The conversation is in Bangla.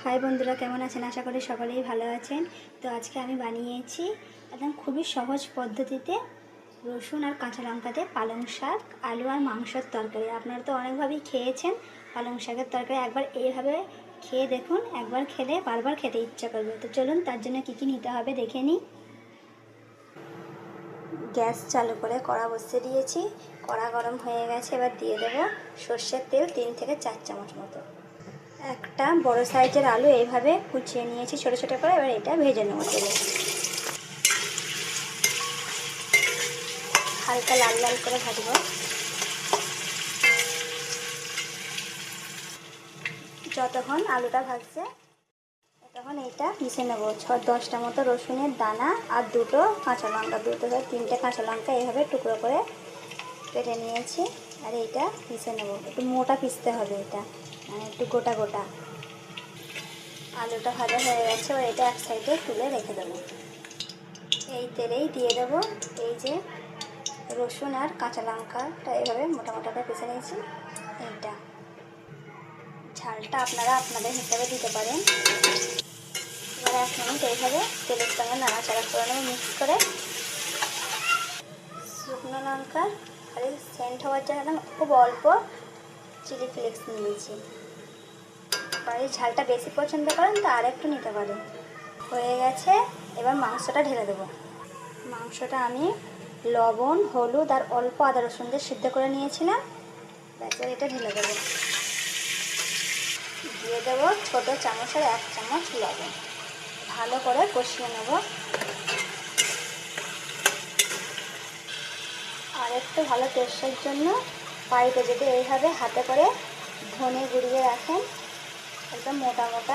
হাই বন্ধুরা, কেমন আছেন? আশা করি সকলেই ভালো আছেন। তো আজকে আমি বানিয়েছি একদম খুবই সহজ পদ্ধতিতে রসুন আর কাঁচা লঙ্কা দিয়ে পালং শাক, আলু আর মাংসের তরকারি। আপনারা তো অনেকভাবেই খেয়েছেন পালং শাকের তরকারি। একবার এইভাবে খেয়ে দেখুন, একবার খেলে বারবার খেতে ইচ্ছা করবে। তো চলুন তার জন্য কী কী নিতে হবে দেখে নিই। গ্যাস চালু করে কড়া বসিয়ে দিয়েছি। কড়া গরম হয়ে গেছে, এবার দিয়ে দেবো সর্ষের তেল 3 থেকে 4 চামচ মতো। একটা বড় সাইজের আলু এইভাবে কুচিয়ে নিয়েছি ছোটো ছোটো করে। এবার এটা ভেজে নেবো তেলে, হালকা লাল লাল করে ভাজবো। যতক্ষণ আলুটা ভাজছে তখন এইটা পিষে নেবো। 10টা মতো রসুনের দানা আর দুটো কাঁচা লঙ্কা, 2 থেকে 3টে কাঁচা লঙ্কা এইভাবে টুকরো করে কেটে নিয়েছি। আর এইটা পিষে নেবো, একটু মোটা পিষতে হবে, এটা মানে একটু গোটা গোটা। আলুটা ভাজা হয়ে গেছে, এবার এটা এক সাইডে তুলে রেখে দেবো। এই তেলেই দিয়ে দেবো এই যে রসুন আর কাঁচা লঙ্কাটা এইভাবে মোটা মোটা করে পিষে নিয়েছি। এইটা ঝালটা আপনারা আপনাদের হিসাবে দিতে পারেন। এবার 1 মিনিট এইভাবে তেলের সঙ্গে নাড়াচাড়া করে নেবো মিক্স করে। শুকনো লঙ্কার খালি সেন্ট হওয়ার জন্য খুব অল্প চিলি ফ্লেক্স নিয়েছি। আপনারা ঝালটা বেশি পছন্দ করেন তো আর একটু নিতে পারেন। হয়ে গেছে, এবার মাংসটা ঢেলে দেবো। মাংসটা আমি লবণ, হলুদ আর অল্প আদা রসুন দিয়ে সিদ্ধ করে নিয়েছিলাম। তারপর এটা ঢেলে দেবো। দিয়ে দেবো ছোটো চামচের 1 চামচ লবণ। ভালো করে কষিয়ে নেব। আর একটু ভালো টেস্টের জন্য বাড়িতে যদি এইভাবে হাতে করে ধনে গুঁড়িয়ে রাখেন, একদম মোটা মোটা